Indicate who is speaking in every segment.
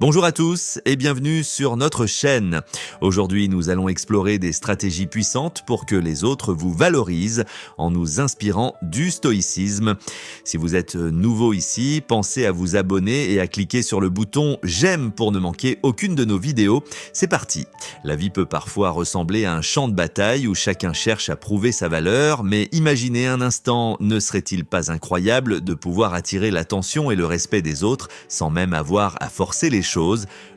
Speaker 1: Bonjour à tous et bienvenue sur notre chaîne. Aujourd'hui, nous allons explorer des stratégies puissantes pour que les autres vous valorisent en nous inspirant du stoïcisme. Si vous êtes nouveau ici, pensez à vous abonner et à cliquer sur le bouton « J'aime » pour ne manquer aucune de nos vidéos. C'est parti. La vie peut parfois ressembler à un champ de bataille où chacun cherche à prouver sa valeur, mais imaginez un instant, ne serait-il pas incroyable de pouvoir attirer l'attention et le respect des autres sans même avoir à forcer les choses.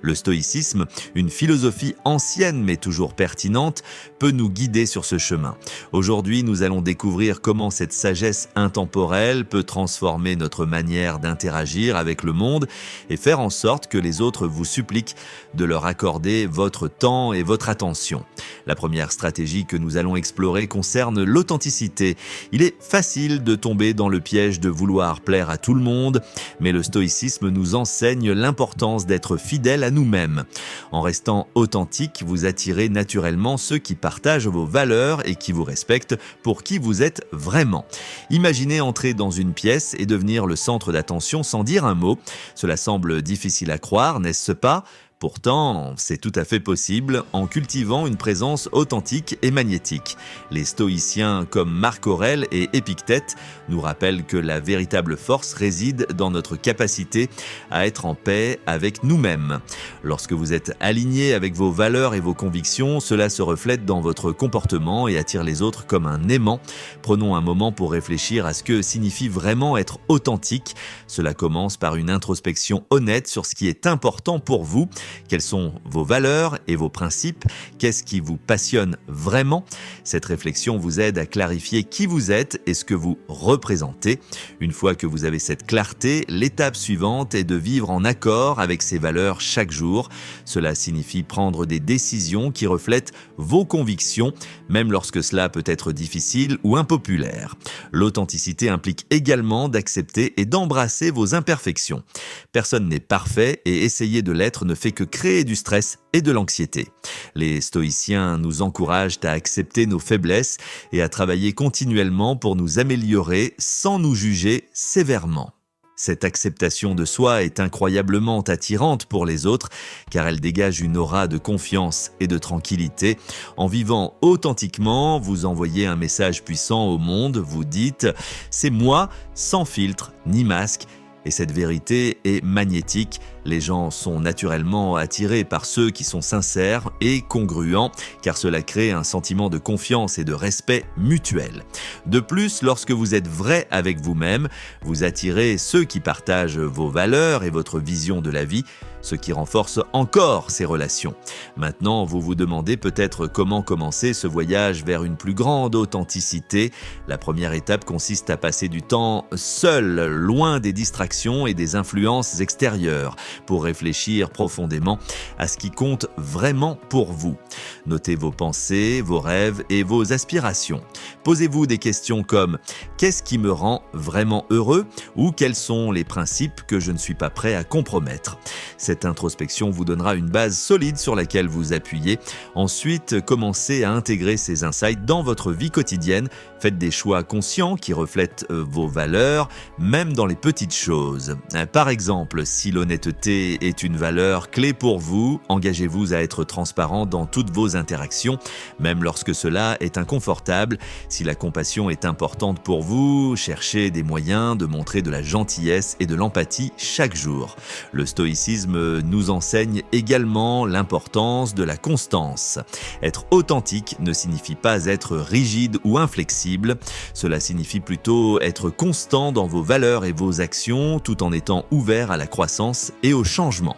Speaker 1: Le stoïcisme, une philosophie ancienne mais toujours pertinente, peut nous guider sur ce chemin. Aujourd'hui, nous allons découvrir comment cette sagesse intemporelle peut transformer notre manière d'interagir avec le monde et faire en sorte que les autres vous suppliquent de leur accorder votre temps et votre attention. La première stratégie que nous allons explorer concerne l'authenticité. Il est facile de tomber dans le piège de vouloir plaire à tout le monde, mais le stoïcisme nous enseigne l'importance d'être fidèle à nous-mêmes. En restant authentique, vous attirez naturellement ceux qui partagent vos valeurs et qui vous respectent pour qui vous êtes vraiment. Imaginez entrer dans une pièce et devenir le centre d'attention sans dire un mot. Cela semble difficile à croire, n'est-ce pas ? Pourtant, c'est tout à fait possible en cultivant une présence authentique et magnétique. Les stoïciens comme Marc Aurèle et Épictète nous rappellent que la véritable force réside dans notre capacité à être en paix avec nous-mêmes. Lorsque vous êtes aligné avec vos valeurs et vos convictions, cela se reflète dans votre comportement et attire les autres comme un aimant. Prenons un moment pour réfléchir à ce que signifie vraiment être authentique. Cela commence par une introspection honnête sur ce qui est important pour vous. Quelles sont vos valeurs et vos principes? Qu'est-ce qui vous passionne vraiment? Cette réflexion vous aide à clarifier qui vous êtes et ce que vous représentez. Une fois que vous avez cette clarté, l'étape suivante est de vivre en accord avec ces valeurs chaque jour. Cela signifie prendre des décisions qui reflètent vos convictions, même lorsque cela peut être difficile ou impopulaire. L'authenticité implique également d'accepter et d'embrasser vos imperfections. Personne n'est parfait et essayer de l'être ne fait que créer du stress et de l'anxiété. Les stoïciens nous encouragent à accepter nos faiblesses et à travailler continuellement pour nous améliorer sans nous juger sévèrement. Cette acceptation de soi est incroyablement attirante pour les autres car elle dégage une aura de confiance et de tranquillité. En vivant authentiquement, vous envoyez un message puissant au monde, vous dites « c'est moi, sans filtre ni masque ». Et cette vérité est magnétique. Les gens sont naturellement attirés par ceux qui sont sincères et congruents, car cela crée un sentiment de confiance et de respect mutuel. De plus, lorsque vous êtes vrai avec vous-même, vous attirez ceux qui partagent vos valeurs et votre vision de la vie, ce qui renforce encore ces relations. Maintenant, vous vous demandez peut-être comment commencer ce voyage vers une plus grande authenticité. La première étape consiste à passer du temps seul, loin des distractions et des influences extérieures, pour réfléchir profondément à ce qui compte vraiment pour vous. Notez vos pensées, vos rêves et vos aspirations. Posez-vous des questions comme « Qu'est-ce qui me rend vraiment heureux ?» ou « Quels sont les principes que je ne suis pas prêt à compromettre ?» Cette introspection vous donnera une base solide sur laquelle vous appuyez. Ensuite, commencez à intégrer ces insights dans votre vie quotidienne. Faites des choix conscients qui reflètent vos valeurs, même dans les petites choses. Par exemple, si l'honnêteté est une valeur clé pour vous, engagez-vous à être transparent dans toutes vos interactions, même lorsque cela est inconfortable. Si la compassion est importante pour vous, cherchez des moyens de montrer de la gentillesse et de l'empathie chaque jour. Le stoïcisme nous enseigne également l'importance de la constance. Être authentique ne signifie pas être rigide ou inflexible, cela signifie plutôt être constant dans vos valeurs et vos actions tout en étant ouvert à la croissance et au changement.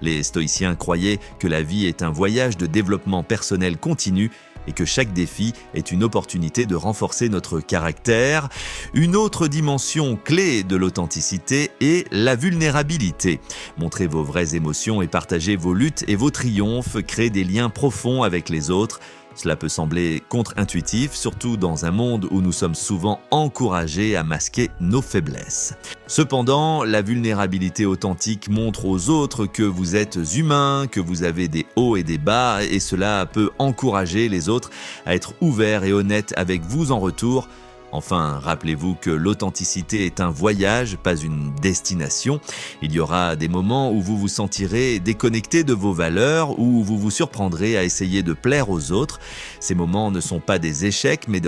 Speaker 1: Les stoïciens croyaient que la vie est un voyage de développement personnel continu et que chaque défi est une opportunité de renforcer notre caractère. Une autre dimension clé de l'authenticité est la vulnérabilité. Montrez vos vraies émotions et partagez vos luttes et vos triomphes, créez des liens profonds avec les autres. Cela peut sembler contre-intuitif, surtout dans un monde où nous sommes souvent encouragés à masquer nos faiblesses. Cependant, la vulnérabilité authentique montre aux autres que vous êtes humain, que vous avez des hauts et des bas, et cela peut encourager les autres à être ouverts et honnêtes avec vous en retour. Enfin, rappelez-vous que l'authenticité est un voyage, pas une destination. Il y aura des moments où vous vous sentirez déconnecté de vos valeurs, où vous vous surprendrez à essayer de plaire aux autres. Ces moments ne sont pas des échecs, mais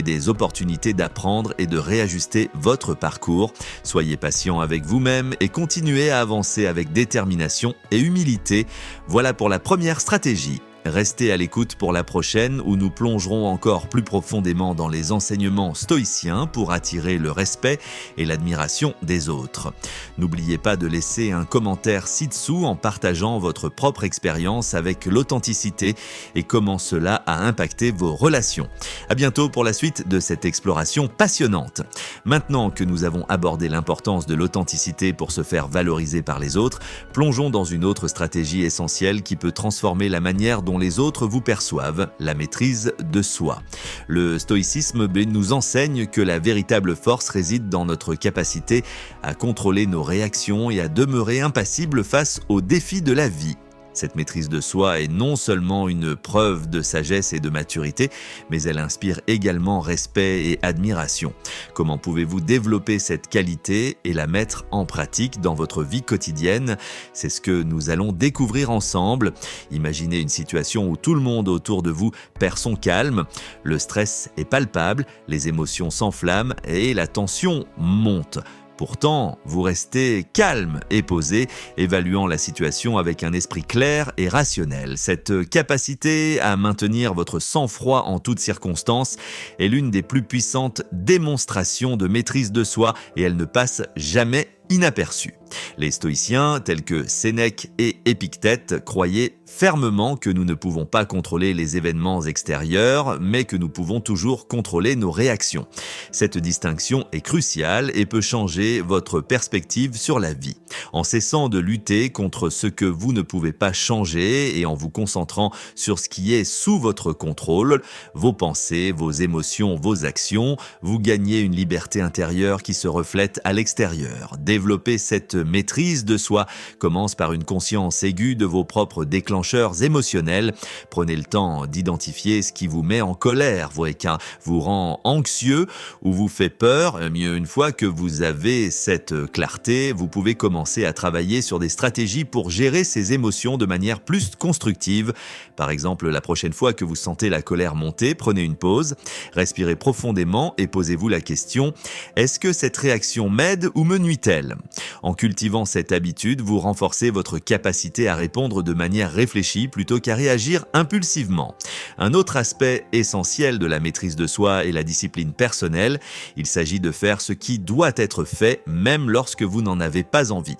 Speaker 1: des opportunités d'apprendre et de réajuster votre parcours. Soyez patient avec vous-même et continuez à avancer avec détermination et humilité. Voilà pour la première stratégie. Restez à l'écoute pour la prochaine où nous plongerons encore plus profondément dans les enseignements stoïciens pour attirer le respect et l'admiration des autres. N'oubliez pas de laisser un commentaire ci-dessous en partageant votre propre expérience avec l'authenticité et comment cela a impacté vos relations. À bientôt pour la suite de cette exploration passionnante. Maintenant que nous avons abordé l'importance de l'authenticité pour se faire valoriser par les autres, plongeons dans une autre stratégie essentielle qui peut transformer la manière dont les autres vous perçoivent, la maîtrise de soi. Le stoïcisme nous enseigne que la véritable force réside dans notre capacité à contrôler nos réactions et à demeurer impassible face aux défis de la vie. Cette maîtrise de soi est non seulement une preuve de sagesse et de maturité, mais elle inspire également respect et admiration. Comment pouvez-vous développer cette qualité et la mettre en pratique dans votre vie quotidienne? C'est ce que nous allons découvrir ensemble. Imaginez une situation où tout le monde autour de vous perd son calme, le stress est palpable, les émotions s'enflamment et la tension monte. Pourtant, vous restez calme et posé, évaluant la situation avec un esprit clair et rationnel. Cette capacité à maintenir votre sang-froid en toutes circonstances est l'une des plus puissantes démonstrations de maîtrise de soi et elle ne passe jamais inaperçue. Les stoïciens, tels que Sénèque et Épictète, croyaient fermement que nous ne pouvons pas contrôler les événements extérieurs, mais que nous pouvons toujours contrôler nos réactions. Cette distinction est cruciale et peut changer votre perspective sur la vie. En cessant de lutter contre ce que vous ne pouvez pas changer et en vous concentrant sur ce qui est sous votre contrôle, vos pensées, vos émotions, vos actions, vous gagnez une liberté intérieure qui se reflète à l'extérieur. Développer cette maîtrise de soi commence par une conscience aiguë de vos propres déclencheurs émotionnels. Prenez le temps d'identifier ce qui vous met en colère, vous rend anxieux ou vous fait peur. Une fois que vous avez cette clarté, vous pouvez commencer à travailler sur des stratégies pour gérer ces émotions de manière plus constructive. Par exemple, la prochaine fois que vous sentez la colère monter, prenez une pause, respirez profondément et posez-vous la question: est-ce que cette réaction m'aide ou me nuit-elle? En cultivant cette habitude, vous renforcez votre capacité à répondre de manière réfléchie plutôt qu'à réagir impulsivement. Un autre aspect essentiel de la maîtrise de soi est la discipline personnelle. Il s'agit de faire ce qui doit être fait, même lorsque vous n'en avez pas envie.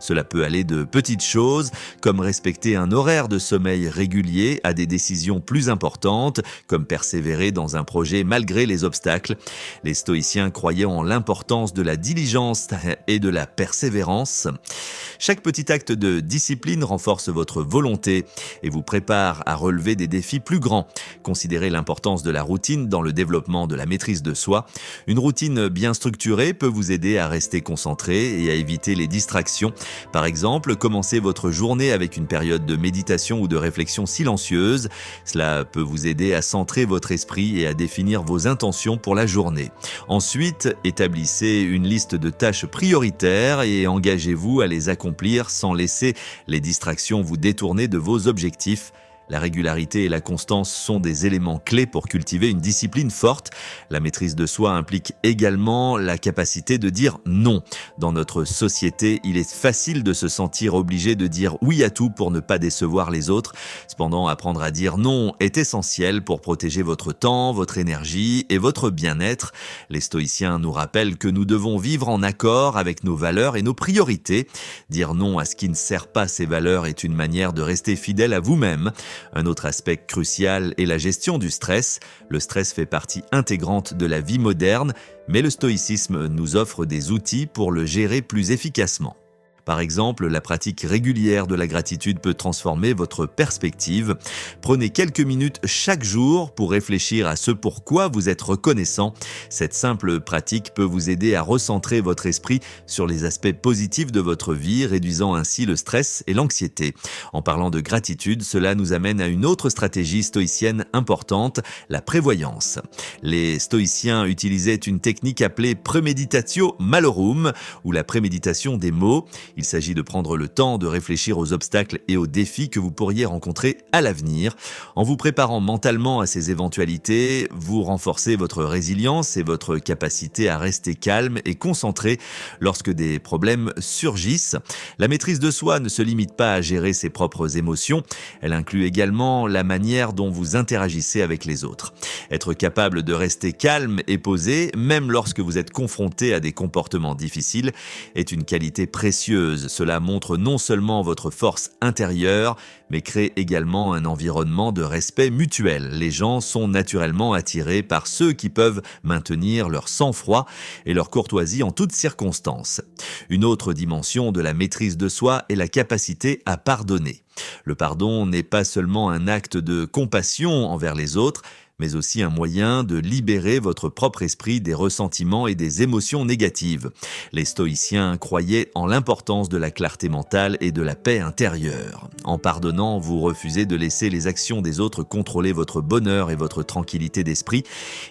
Speaker 1: Cela peut aller de petites choses, comme respecter un horaire de sommeil régulier, à des décisions plus importantes, comme persévérer dans un projet malgré les obstacles. Les stoïciens croyaient en l'importance de la diligence et de la persévérance. Chaque petit acte de discipline renforce votre volonté et vous prépare à relever des défis plus grands. Considérez l'importance de la routine dans le développement de la maîtrise de soi. Une routine bien structurée peut vous aider à rester concentré et à éviter les distractions. Par exemple, commencez votre journée avec une période de méditation ou de réflexion silencieuse. Cela peut vous aider à centrer votre esprit et à définir vos intentions pour la journée. Ensuite, établissez une liste de tâches prioritaires et engagez-vous à les accomplir sans laisser les distractions vous détourner de vos objectifs. La régularité et la constance sont des éléments clés pour cultiver une discipline forte. La maîtrise de soi implique également la capacité de dire non. Dans notre société, il est facile de se sentir obligé de dire oui à tout pour ne pas décevoir les autres. Cependant, apprendre à dire non est essentiel pour protéger votre temps, votre énergie et votre bien-être. Les stoïciens nous rappellent que nous devons vivre en accord avec nos valeurs et nos priorités. Dire non à ce qui ne sert pas ces valeurs est une manière de rester fidèle à vous-même. Un autre aspect crucial est la gestion du stress. Le stress fait partie intégrante de la vie moderne, mais le stoïcisme nous offre des outils pour le gérer plus efficacement. Par exemple, la pratique régulière de la gratitude peut transformer votre perspective. Prenez quelques minutes chaque jour pour réfléchir à ce pourquoi vous êtes reconnaissant. Cette simple pratique peut vous aider à recentrer votre esprit sur les aspects positifs de votre vie, réduisant ainsi le stress et l'anxiété. En parlant de gratitude, cela nous amène à une autre stratégie stoïcienne importante, la prévoyance. Les stoïciens utilisaient une technique appelée premeditatio malorum, ou la préméditation des maux. Il s'agit de prendre le temps de réfléchir aux obstacles et aux défis que vous pourriez rencontrer à l'avenir. En vous préparant mentalement à ces éventualités, vous renforcez votre résilience et votre capacité à rester calme et concentré lorsque des problèmes surgissent. La maîtrise de soi ne se limite pas à gérer ses propres émotions, elle inclut également la manière dont vous interagissez avec les autres. Être capable de rester calme et posé, même lorsque vous êtes confronté à des comportements difficiles, est une qualité précieuse. Cela montre non seulement votre force intérieure, mais crée également un environnement de respect mutuel. Les gens sont naturellement attirés par ceux qui peuvent maintenir leur sang-froid et leur courtoisie en toutes circonstances. Une autre dimension de la maîtrise de soi est la capacité à pardonner. Le pardon n'est pas seulement un acte de compassion envers les autres, mais aussi un moyen de libérer votre propre esprit des ressentiments et des émotions négatives. Les stoïciens croyaient en l'importance de la clarté mentale et de la paix intérieure. En pardonnant, vous refusez de laisser les actions des autres contrôler votre bonheur et votre tranquillité d'esprit.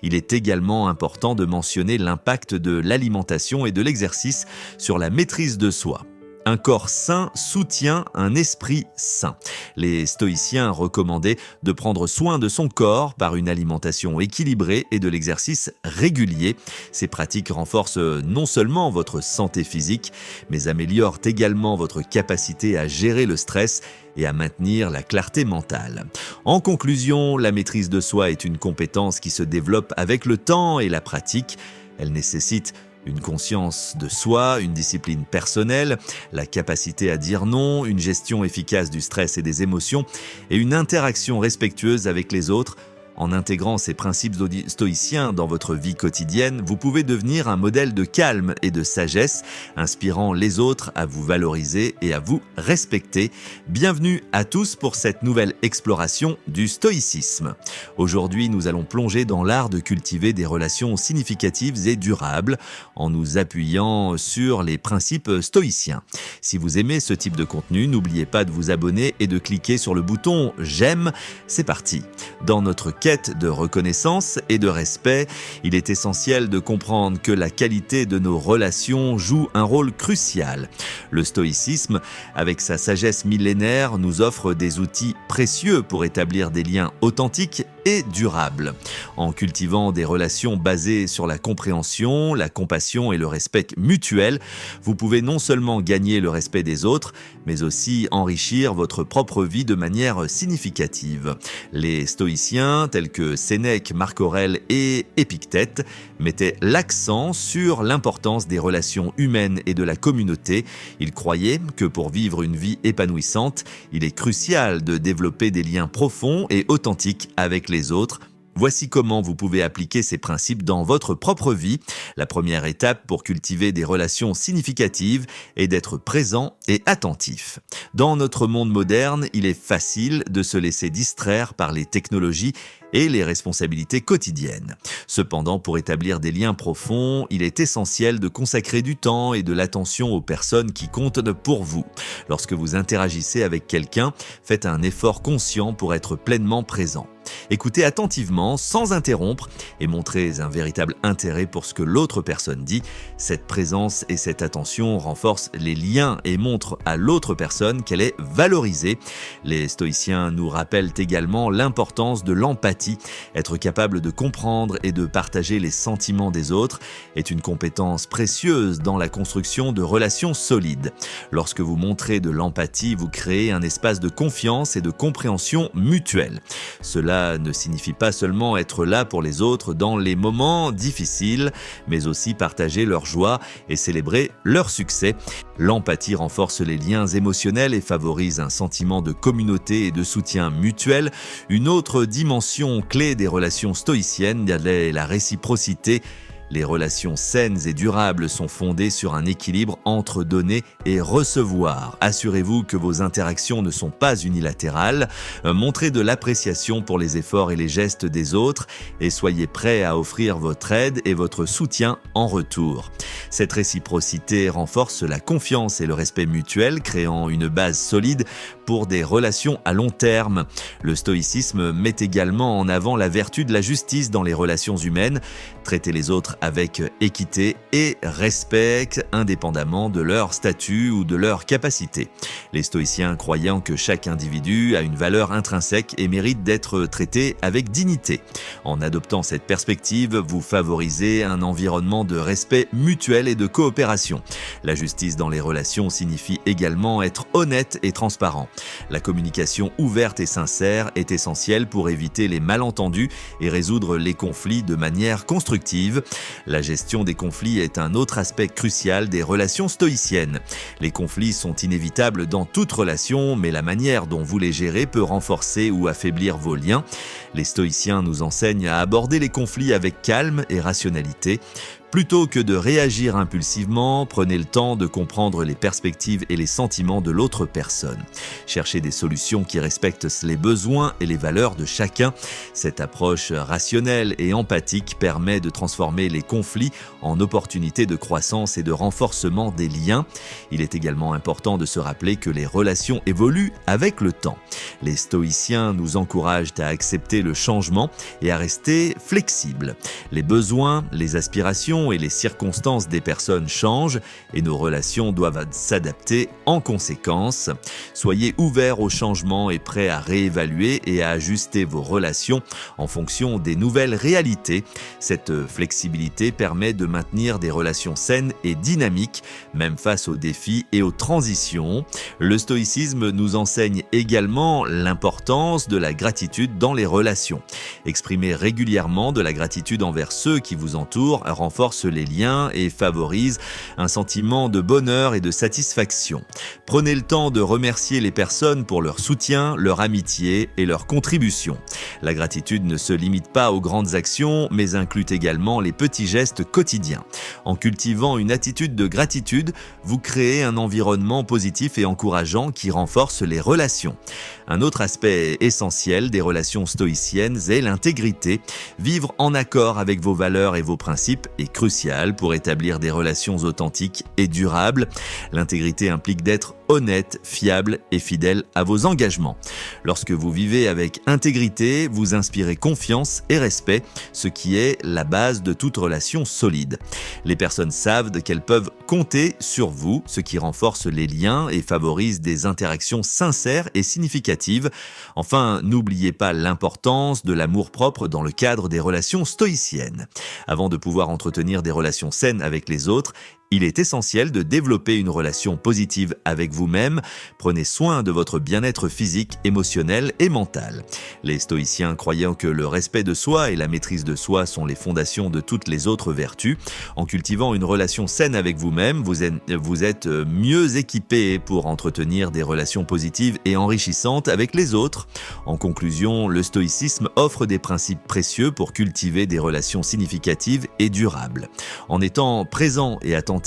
Speaker 1: Il est également important de mentionner l'impact de l'alimentation et de l'exercice sur la maîtrise de soi. Un corps sain soutient un esprit sain. Les stoïciens recommandaient de prendre soin de son corps par une alimentation équilibrée et de l'exercice régulier. Ces pratiques renforcent non seulement votre santé physique, mais améliorent également votre capacité à gérer le stress et à maintenir la clarté mentale. En conclusion, la maîtrise de soi est une compétence qui se développe avec le temps et la pratique. Elle nécessite une conscience de soi, une discipline personnelle, la capacité à dire non, une gestion efficace du stress et des émotions et une interaction respectueuse avec les autres. En intégrant ces principes stoïciens dans votre vie quotidienne, vous pouvez devenir un modèle de calme et de sagesse, inspirant les autres à vous valoriser et à vous respecter. Bienvenue à tous pour cette nouvelle exploration du stoïcisme. Aujourd'hui, nous allons plonger dans l'art de cultiver des relations significatives et durables en nous appuyant sur les principes stoïciens. Si vous aimez ce type de contenu, n'oubliez pas de vous abonner et de cliquer sur le bouton « J'aime ». C'est parti. Dans notre quête de reconnaissance et de respect, il est essentiel de comprendre que la qualité de nos relations joue un rôle crucial. Le stoïcisme, avec sa sagesse millénaire, nous offre des outils précieux pour établir des liens authentiques et durables. En cultivant des relations basées sur la compréhension, la compassion et le respect mutuel, vous pouvez non seulement gagner le respect des autres, mais aussi enrichir votre propre vie de manière significative. Les stoïciens, tels que Sénèque, Marc Aurèle et Épictète, mettaient l'accent sur l'importance des relations humaines et de la communauté. Ils croyaient que pour vivre une vie épanouissante, il est crucial de développer des liens profonds et authentiques avec les autres. Voici comment vous pouvez appliquer ces principes dans votre propre vie. La première étape pour cultiver des relations significatives est d'être présent et attentif. Dans notre monde moderne, il est facile de se laisser distraire par les technologies et les responsabilités quotidiennes. Cependant, pour établir des liens profonds, il est essentiel de consacrer du temps et de l'attention aux personnes qui comptent pour vous. Lorsque vous interagissez avec quelqu'un, faites un effort conscient pour être pleinement présent. Écoutez attentivement, sans interrompre, et montrez un véritable intérêt pour ce que l'autre personne dit. Cette présence et cette attention renforcent les liens et montrent à l'autre personne qu'elle est valorisée. Les stoïciens nous rappellent également l'importance de l'empathie. Être capable de comprendre et de partager les sentiments des autres est une compétence précieuse dans la construction de relations solides. Lorsque vous montrez de l'empathie, vous créez un espace de confiance et de compréhension mutuelle. Cela ne signifie pas seulement être là pour les autres dans les moments difficiles, mais aussi partager leur joie et célébrer leur succès. L'empathie renforce les liens émotionnels et favorise un sentiment de communauté et de soutien mutuel. Une autre dimension clé des relations stoïciennes est la réciprocité. Les relations saines et durables sont fondées sur un équilibre entre donner et recevoir. Assurez-vous que vos interactions ne sont pas unilatérales. Montrez de l'appréciation pour les efforts et les gestes des autres et soyez prêts à offrir votre aide et votre soutien en retour. Cette réciprocité renforce la confiance et le respect mutuel, créant une base solide pour des relations à long terme. Le stoïcisme met également en avant la vertu de la justice dans les relations humaines. Traiter les autres avec équité et respect, indépendamment de leur statut ou de leur capacité. Les stoïciens croyant que chaque individu a une valeur intrinsèque et mérite d'être traité avec dignité. En adoptant cette perspective, vous favorisez un environnement de respect mutuel et de coopération. La justice dans les relations signifie également être honnête et transparent. La communication ouverte et sincère est essentielle pour éviter les malentendus et résoudre les conflits de manière constructive. La gestion des conflits est un autre aspect crucial des relations stoïciennes. Les conflits sont inévitables dans toute relation, mais la manière dont vous les gérez peut renforcer ou affaiblir vos liens. Les stoïciens nous enseignent à aborder les conflits avec calme et rationalité. Plutôt que de réagir impulsivement, prenez le temps de comprendre les perspectives et les sentiments de l'autre personne. Cherchez des solutions qui respectent les besoins et les valeurs de chacun. Cette approche rationnelle et empathique permet de transformer les conflits en opportunités de croissance et de renforcement des liens. Il est également important de se rappeler que les relations évoluent avec le temps. Les stoïciens nous encouragent à accepter le changement et à rester flexibles. Les besoins, les aspirations et les circonstances des personnes changent et nos relations doivent s'adapter en conséquence. Soyez ouverts au changement et prêts à réévaluer et à ajuster vos relations en fonction des nouvelles réalités. Cette flexibilité permet de maintenir des relations saines et dynamiques, même face aux défis et aux transitions. Le stoïcisme nous enseigne également l'importance de la gratitude dans les relations. Exprimer régulièrement de la gratitude envers ceux qui vous entourent renforce les liens et favorise un sentiment de bonheur et de satisfaction. Prenez le temps de remercier les personnes pour leur soutien, leur amitié et leur contribution. La gratitude ne se limite pas aux grandes actions, mais inclut également les petits gestes quotidiens. En cultivant une attitude de gratitude, vous créez un environnement positif et encourageant qui renforce les relations. Un autre aspect essentiel des relations stoïciennes est l'intégrité. Vivre en accord avec vos valeurs et vos principes est crucial pour établir des relations authentiques et durables. L'intégrité implique d'être honnête, fiable et fidèle à vos engagements. Lorsque vous vivez avec intégrité, vous inspirez confiance et respect, ce qui est la base de toute relation solide. Les personnes savent qu'elles peuvent compter sur vous, ce qui renforce les liens et favorise des interactions sincères et significatives. Enfin, n'oubliez pas l'importance de l'amour-propre dans le cadre des relations stoïciennes. Avant de pouvoir entretenir des relations saines avec les autres, il est essentiel de développer une relation positive avec vous-même. Prenez soin de votre bien-être physique, émotionnel et mental. Les stoïciens croyant que le respect de soi et la maîtrise de soi sont les fondations de toutes les autres vertus, en cultivant une relation saine avec vous-même, vous êtes mieux équipé pour entretenir des relations positives et enrichissantes avec les autres. En conclusion, le stoïcisme offre des principes précieux pour cultiver des relations significatives et durables. En étant présent et attentif,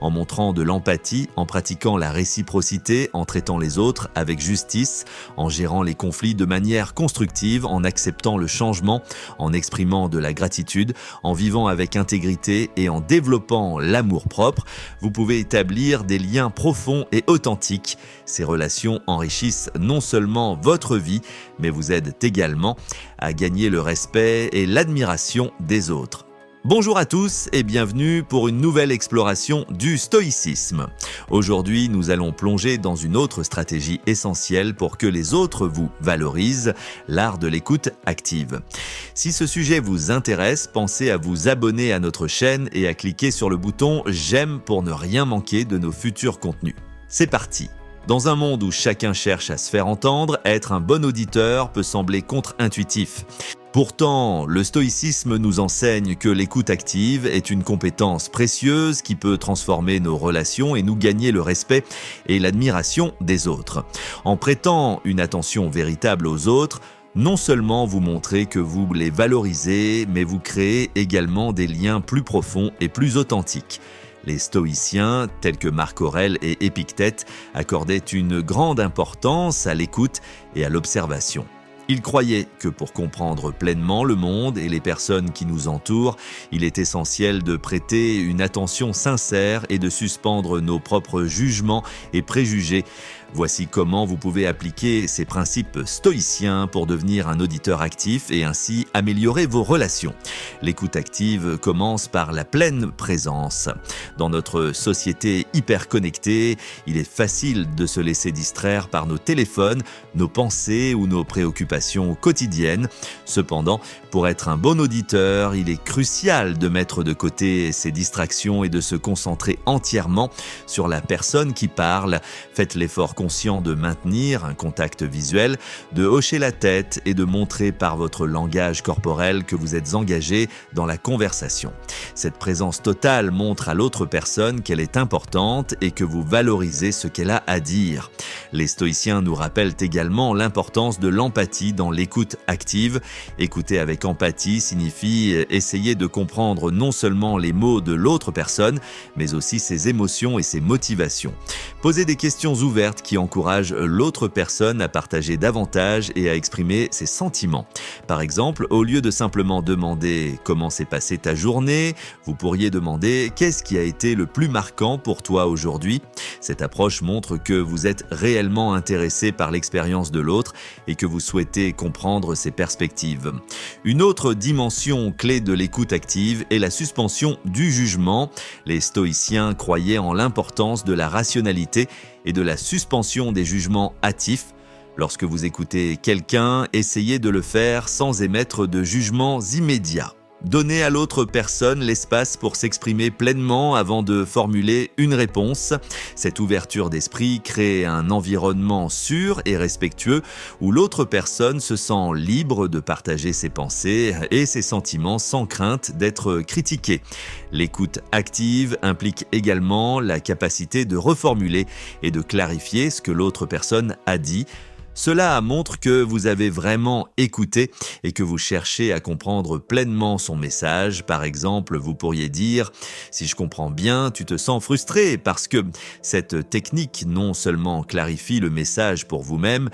Speaker 1: en montrant de l'empathie, en pratiquant la réciprocité, en traitant les autres avec justice, en gérant les conflits de manière constructive, en acceptant le changement, en exprimant de la gratitude, en vivant avec intégrité et en développant l'amour-propre, vous pouvez établir des liens profonds et authentiques. Ces relations enrichissent non seulement votre vie, mais vous aident également à gagner le respect et l'admiration des autres. Bonjour à tous et bienvenue pour une nouvelle exploration du stoïcisme. Aujourd'hui, nous allons plonger dans une autre stratégie essentielle pour que les autres vous valorisent, l'art de l'écoute active. Si ce sujet vous intéresse, pensez à vous abonner à notre chaîne et à cliquer sur le bouton « J'aime » pour ne rien manquer de nos futurs contenus. C'est parti! Dans un monde où chacun cherche à se faire entendre, être un bon auditeur peut sembler contre-intuitif. Pourtant, le stoïcisme nous enseigne que l'écoute active est une compétence précieuse qui peut transformer nos relations et nous gagner le respect et l'admiration des autres. En prêtant une attention véritable aux autres, Non seulement vous montrez que vous les valorisez, mais vous créez également des liens plus profonds et plus authentiques. Les stoïciens, tels que Marc Aurèle et Épictète, accordaient une grande importance à l'écoute et à l'observation. Ils croyaient que pour comprendre pleinement le monde et les personnes qui nous entourent, il est essentiel de prêter une attention sincère et de suspendre nos propres jugements et préjugés. Voici comment vous pouvez appliquer ces principes stoïciens pour devenir un auditeur actif et ainsi améliorer vos relations. L'écoute active commence par la pleine présence. Dans notre société hyper connectée, il est facile de se laisser distraire par nos téléphones, nos pensées ou nos préoccupations quotidiennes. Cependant, pour être un bon auditeur, il est crucial de mettre de côté ces distractions et de se concentrer entièrement sur la personne qui parle. Faites l'effort conscient de maintenir un contact visuel, de hocher la tête et de montrer par votre langage corporel que vous êtes engagé dans la conversation. Cette présence totale montre à l'autre personne qu'elle est importante et que vous valorisez ce qu'elle a à dire. Les stoïciens nous rappellent également l'importance de l'empathie dans l'écoute active. Écouter avec empathie signifie essayer de comprendre non seulement les mots de l'autre personne, mais aussi ses émotions et ses motivations. Posez des questions ouvertes qui encouragent l'autre personne à partager davantage et à exprimer ses sentiments. Par exemple, au lieu de simplement demander « Comment s'est passée ta journée ?», vous pourriez demander « Qu'est-ce qui a été le plus marquant pour toi aujourd'hui ?» Cette approche montre que vous êtes réellement intéressé par l'expérience de l'autre et que vous souhaitez comprendre ses perspectives. Une autre dimension clé de l'écoute active est la suspension du jugement. Les stoïciens croyaient en l'importance de la rationalité et de la suspension des jugements hâtifs. Lorsque vous écoutez quelqu'un, essayez de le faire sans émettre de jugements immédiats. Donnez à l'autre personne l'espace pour s'exprimer pleinement avant de formuler une réponse. Cette ouverture d'esprit crée un environnement sûr et respectueux où l'autre personne se sent libre de partager ses pensées et ses sentiments sans crainte d'être critiquée. L'écoute active implique également la capacité de reformuler et de clarifier ce que l'autre personne a dit. Cela montre que vous avez vraiment écouté et que vous cherchez à comprendre pleinement son message. Par exemple, vous pourriez dire « Si je comprends bien, tu te sens frustré » parce que cette technique non seulement clarifie le message pour vous-même,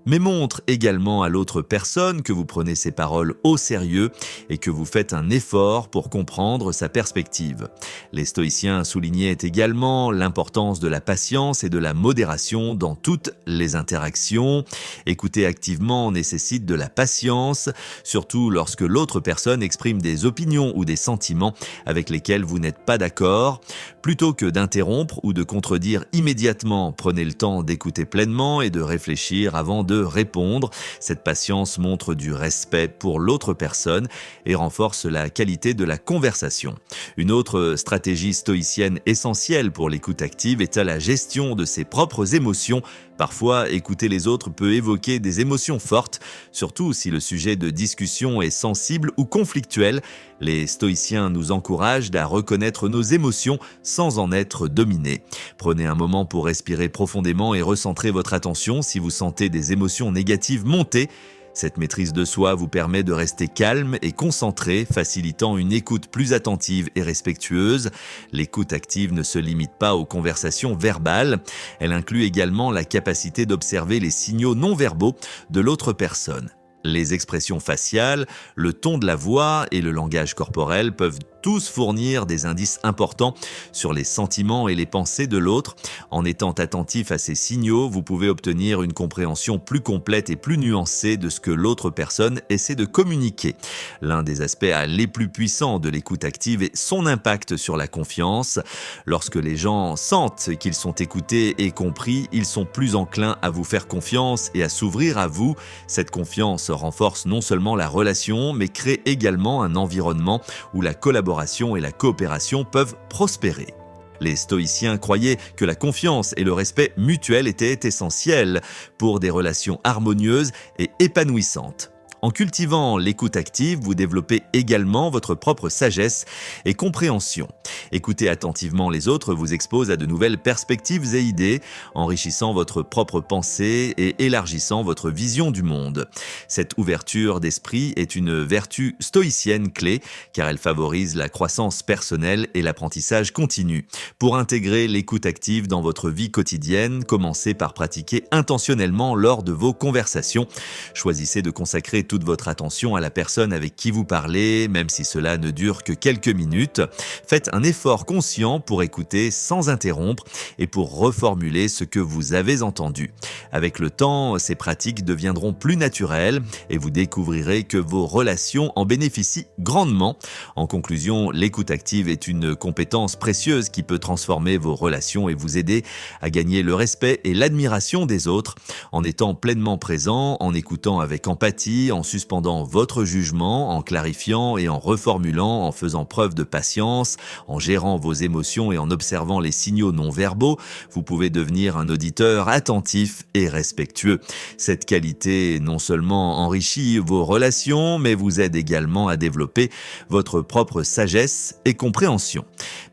Speaker 1: mais montre également à l'autre personne que vous prenez ses paroles au sérieux et que vous faites un effort pour comprendre sa perspective. Les stoïciens soulignaient également l'importance de la patience et de la modération dans toutes les interactions. Écouter activement nécessite de la patience, surtout lorsque l'autre personne exprime des opinions ou des sentiments avec lesquels vous n'êtes pas d'accord. Plutôt que d'interrompre ou de contredire immédiatement, prenez le temps d'écouter pleinement et de réfléchir avant de répondre. Cette patience montre du respect pour l'autre personne et renforce la qualité de la conversation. Une autre stratégie stoïcienne essentielle pour l'écoute active est à la gestion de ses propres émotions. Parfois, écouter les autres peut évoquer des émotions fortes, surtout si le sujet de discussion est sensible ou conflictuel. Les stoïciens nous encouragent à reconnaître nos émotions sans en être dominés. Prenez un moment pour respirer profondément et recentrer votre attention si vous sentez des émotions négatives monter. Cette maîtrise de soi vous permet de rester calme et concentré, facilitant une écoute plus attentive et respectueuse. L'écoute active ne se limite pas aux conversations verbales, elle inclut également la capacité d'observer les signaux non verbaux de l'autre personne. Les expressions faciales, le ton de la voix et le langage corporel peuvent tous fournir des indices importants sur les sentiments et les pensées de l'autre. En étant attentif à ces signaux, vous pouvez obtenir une compréhension plus complète et plus nuancée de ce que l'autre personne essaie de communiquer. L'un des aspects les plus puissants de l'écoute active est son impact sur la confiance. Lorsque les gens sentent qu'ils sont écoutés et compris, ils sont plus enclins à vous faire confiance et à s'ouvrir à vous. Cette confiance renforce non seulement la relation, mais crée également un environnement où la collaboration et la coopération peuvent prospérer. Les stoïciens croyaient que la confiance et le respect mutuel étaient essentiels pour des relations harmonieuses et épanouissantes. En cultivant l'écoute active, vous développez également votre propre sagesse et compréhension. Écouter attentivement les autres vous expose à de nouvelles perspectives et idées, enrichissant votre propre pensée et élargissant votre vision du monde. Cette ouverture d'esprit est une vertu stoïcienne clé, car elle favorise la croissance personnelle et l'apprentissage continu. Pour intégrer l'écoute active dans votre vie quotidienne, commencez par pratiquer intentionnellement lors de vos conversations. Choisissez de consacrer toute votre attention à la personne avec qui vous parlez, même si cela ne dure que quelques minutes. Faites un effort conscient pour écouter sans interrompre et pour reformuler ce que vous avez entendu. Avec le temps, ces pratiques deviendront plus naturelles et vous découvrirez que vos relations en bénéficient grandement. En conclusion, l'écoute active est une compétence précieuse qui peut transformer vos relations et vous aider à gagner le respect et l'admiration des autres. En étant pleinement présent, en écoutant avec empathie, en suspendant votre jugement, en clarifiant et en reformulant, en faisant preuve de patience, en gérant vos émotions et en observant les signaux non verbaux, vous pouvez devenir un auditeur attentif et respectueux. Cette qualité non seulement enrichit vos relations, mais vous aide également à développer votre propre sagesse et compréhension.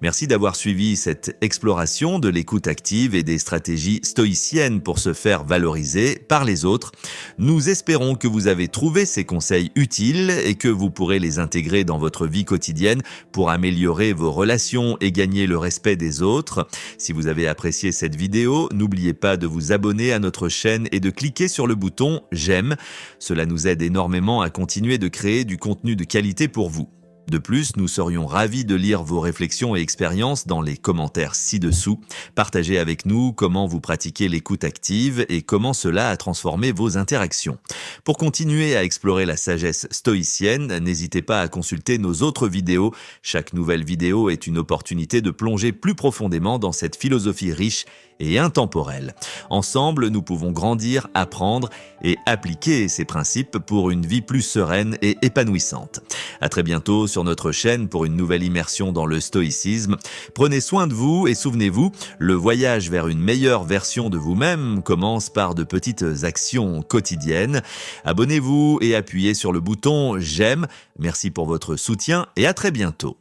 Speaker 1: Merci d'avoir suivi cette exploration de l'écoute active et des stratégies stoïciennes pour se faire valoriser par les autres. Nous espérons que vous avez trouvé ces conseils utiles et que vous pourrez les intégrer dans votre vie quotidienne pour améliorer vos relations et gagner le respect des autres. Si vous avez apprécié cette vidéo, n'oubliez pas de vous abonner à notre chaîne et de cliquer sur le bouton « J'aime ». Cela nous aide énormément à continuer de créer du contenu de qualité pour vous. De plus, nous serions ravis de lire vos réflexions et expériences dans les commentaires ci-dessous. Partagez avec nous comment vous pratiquez l'écoute active et comment cela a transformé vos interactions. Pour continuer à explorer la sagesse stoïcienne, n'hésitez pas à consulter nos autres vidéos. Chaque nouvelle vidéo est une opportunité de plonger plus profondément dans cette philosophie riche et intemporelle. Ensemble, nous pouvons grandir, apprendre et appliquer ces principes pour une vie plus sereine et épanouissante. À très bientôt sur notre chaîne pour une nouvelle immersion dans le stoïcisme. Prenez soin de vous et souvenez-vous, le voyage vers une meilleure version de vous-même commence par de petites actions quotidiennes. Abonnez-vous et appuyez sur le bouton « J'aime ». Merci pour votre soutien et à très bientôt.